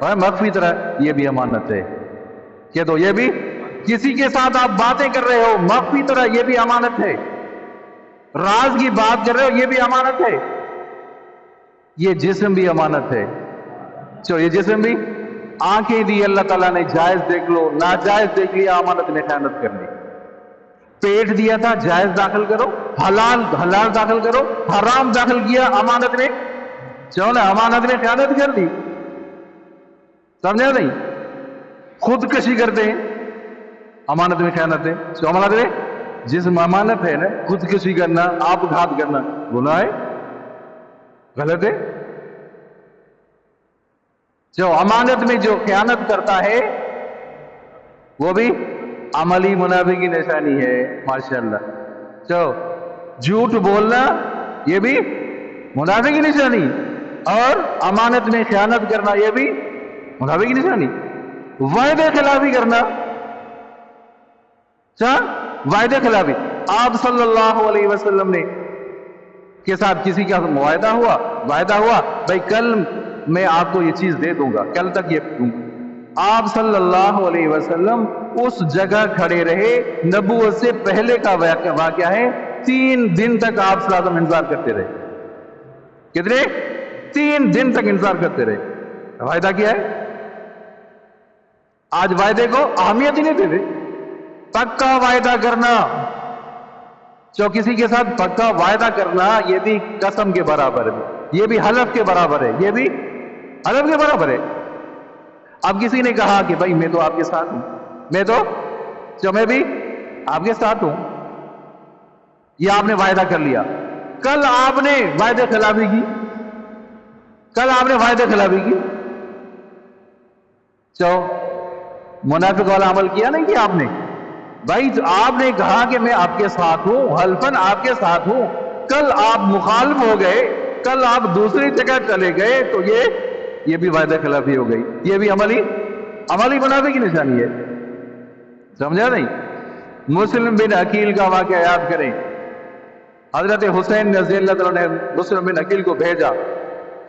اور مخفی طرح یہ بھی امانت ہے. کہ تو یہ بھی کسی کے ساتھ آپ باتیں کر رہے ہو مخفی طرح یہ بھی امانت ہے. راز کی بات کر رہے ہو یہ بھی امانت ہے. یہ جسم بھی امانت ہے. چلو یہ جسم بھی آنکھیں دی اللہ تعالیٰ نے جائز دیکھ لو ناجائز دیکھ لیا امانت نے خیانت کر لی. پیٹ دیا تھا جائز داخل کرو حلال داخل کرو حرام داخل کیا امانت نے چلو نا امانت نے خیانت کر دی. سمجھا نہیں؟ خودکشی کرتے ہیں امانت میں خیانت ہے. تو امانت میں جسم امانت ہے نا خودکشی کرنا آپ گھات کرنا گناہ ہے غلط ہے. جو امانت میں جو خیانت کرتا ہے وہ بھی عملی منافق کی نشانی ہے. ماشاءاللہ. چلو جھوٹ بولنا یہ بھی منافق کی نشانی اور امانت میں خیانت کرنا یہ بھی منافق کی نشانی. وعدے خلافی کرنا وعدے خلافی آپ صلی اللہ علیہ وسلم نے کے ساتھ کسی کا معاہدہ ہوا وعدہ ہوا بھائی کل میں آپ کو یہ چیز دے دوں گا کل تک یہ دوں گا. آپ صلی اللہ علیہ وسلم اس جگہ کھڑے رہے. نبوت سے پہلے کا واقعہ ہے 3 دن تک آپ صلی اللہ علیہ وسلم انتظار کرتے رہے. کتنے 3 دن تک انتظار کرتے رہے. وعدہ کیا ہے آج وعدے کو اہمیت ہی نہیں دیتے. پکا وعدہ کرنا جو کسی کے ساتھ پکا وعدہ کرنا یہ بھی قسم کے برابر ہے یہ بھی حلف کے برابر ہے یہ بھی حلف کے برابر ہے. اب کسی نے کہا کہ بھائی میں تو آپ کے ساتھ ہوں میں بھی آپ کے ساتھ ہوں یہ آپ نے وعدہ کر لیا. کل آپ نے وعدے خلافی کی منافق والا عمل کیا نہیں کیا آپ نے. بھائی آپ نے کہا کہ میں آپ کے ساتھ ہوں حلفاً آپ کے ساتھ ہوں کل آپ مخالف ہو گئے کل آپ دوسری جگہ چلے گئے تو یہ بھی وعدہ خلافی ہو گئی. یہ بھی عملی منافق کی نشانی ہے. سمجھا نہیں؟ مسلم بن عقیل کا واقعہ یاد کریں. حضرت حسین رضی اللہ عنہ نے مسلم بن عقیل کو بھیجا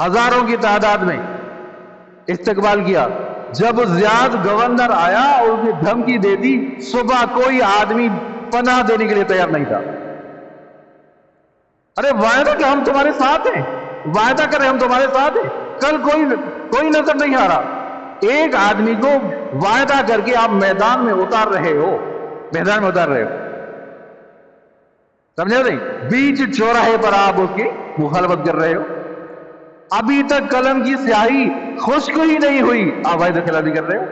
ہزاروں کی تعداد میں استقبال کیا. جب زیاد گورنر آیا اور اسے دھمکی دے دی صبح کوئی آدمی پناہ دینے کے لیے تیار نہیں تھا. ارے وعدہ کہ ہم تمہارے ساتھ ہیں وعدہ کریں ہم تمہارے ساتھ ہیں کل کوئی نظر نہیں آ رہا. ایک آدمی کو وعدہ کر کے آپ میدان میں اتار رہے ہو سمجھے نہیں؟ بیچ چوراہے پر آپ اس کی مخالفت کر رہے ہو. ابھی تک قلم کی سیاہی خشک ہی نہیں ہوئی آپ وعدہ خلافی کر رہے ہو.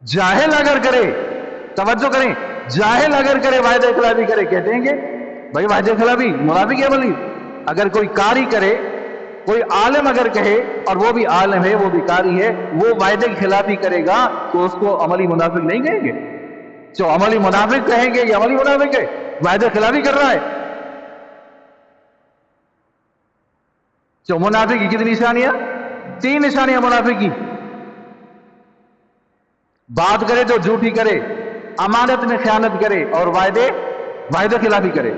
جاہل اگر کرے توجہ کریں جاہل اگر کرے وعدہ خلافی کرے کہتے ہیں کہ بھائی وعدہ خلافی منافق عملی. اگر کوئی قاری کرے کوئی عالم اگر کہے اور وہ بھی عالم ہے وہ بھی قاری ہے وہ وعدے کی خلافی کرے گا تو اس کو عملی منافق نہیں کہیں گے. جو عملی منافق کہیں گے یہ عملی منافق ہے وعدہ خلافی کر رہا ہے. جو منافق کی کتنی نشانیاں 3 نشانیاں منافق کی. بات کرے تو جھوٹی کرے امانت میں خیانت کرے اور وعدہ خلافی کرے.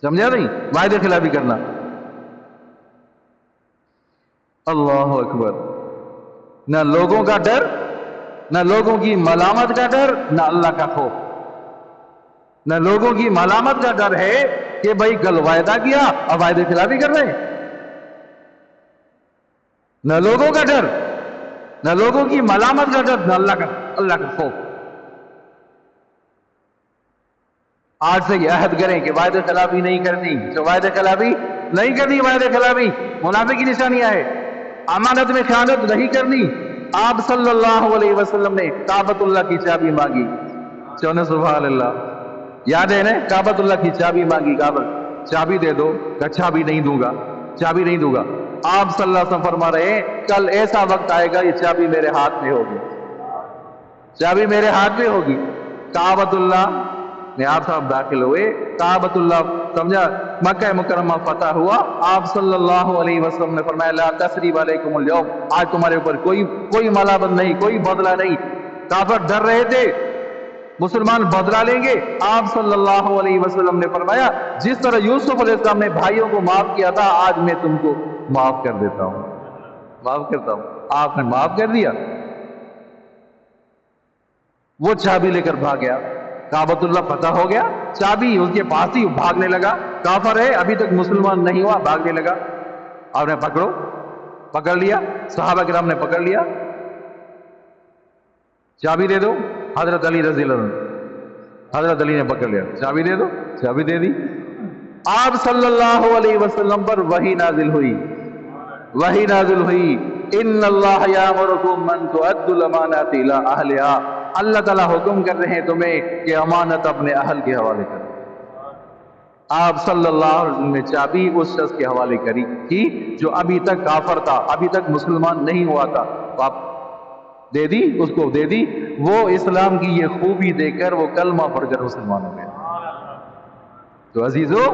سمجھا نہیں؟ وعدہ خلافی کرنا. اللہ اکبر. نہ لوگوں کا ڈر نہ لوگوں کی ملامت کا ڈر نہ اللہ کا خوف. نہ لوگوں کی ملامت کا ڈر ہے کہ بھائی کل وعدہ کیا اب وعدہ خلافی کر رہے ہیں. نہ لوگوں کا ڈر نہ لوگوں کی ملامت کا ڈر نہ اللہ کا خوف. آج سے یہ عہد کریں کہ وعدہ خلافی نہیں کرنی. جو وعدہ خلافی نہیں کرنی وعدہ خلافی منافق کی نشانیاں ہے. امانت میں خیانت نہیں کرنی. آپ صلی اللہ علیہ وسلم نے کعبۃ اللہ کی چابی مانگی. سبحان اللہ. یاد ہے نا کعبۃ اللہ کی چابی مانگی. چابی دے دو کہ چابی نہیں دوں گا چابی نہیں دوں گا. آپ صلی اللہ علیہ وسلم فرما رہے ہیں کل ایسا وقت آئے گا یہ چابی میرے ہاتھ میں ہوگی چابی میرے ہاتھ میں ہوگی. کعبۃ اللہ میں آپ صاحب داخل ہوئے. کعبۃ اللہ سمجھا مکہ مکرمہ فتح ہوا. آپ صلی اللہ علیہ وسلم نے فرمایا لا تثریب علیکم اليوم. آج تمہارے اوپر کوئی ملامت نہیں کوئی بدلہ نہیں. کافر ڈر رہے تھے مسلمان بدلہ لیں گے. آپ صلی اللہ علیہ وسلم نے فرمایا جس طرح یوسف علیہ السلام نے بھائیوں کو معاف کیا تھا آج میں تم کو معاف کر دیتا ہوں. معاف کرتا ہوں. آپ نے معاف کر دیا. وہ چابی لے کر بھاگ گیا. کعبۃ اللہ فتح ہو گیا, چابی اس کے پاس ہی, بھاگنے لگا. کافر ہے, ابھی تک مسلمان نہیں ہوا, بھاگنے لگا. آپ نے پکڑو, پکڑ لیا, صحابہ کرام نے پکڑ لیا. چابی دے دو. حضرت علی رضی اللہ عنہ, حضرت علی نے پکڑ لیا, چابی دے دو, چابی دے دی. آپ صلی اللہ علیہ وسلم پر وحی نازل ہوئی, وحی نازل ہوئی, ان اللہ یامرکم ان تؤدوا الامانات الی اہلها. اللہ تعالیٰ حکم کر رہے ہیں تمہیں کہ امانت اپنے اہل کے حوالے کرو. آپ صلی اللہ علیہ وسلم نے چابی اس شخص کے حوالے کری کی جو ابھی تک کافر تھا, ابھی تک مسلمان نہیں ہوا تھا. آپ دے دی, اس کو دے دی. وہ اسلام کی یہ خوبی دے کر وہ کلمہ پڑھ کر مسلمان ہو گیا. تو عزیزو,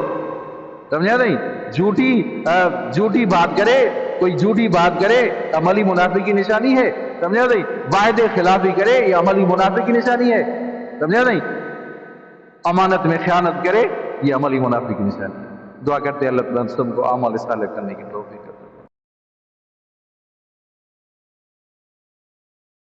سمجھا نہیں, جھوٹی بات کرے, کوئی جھوٹی بات کرے, عملی منافق کی نشانی ہے. سمجھا نہیں, وعدے خلافی کرے, یہ عملی منافق کی نشانی ہے. سمجھا نہیں, امانت میں خیانت کرے, یہ عملی منافق کی نشانی ہے. دعا کرتے ہیں اللہ تعالیٰ ہم سب کو اعمال صالح کرنے کی توفیق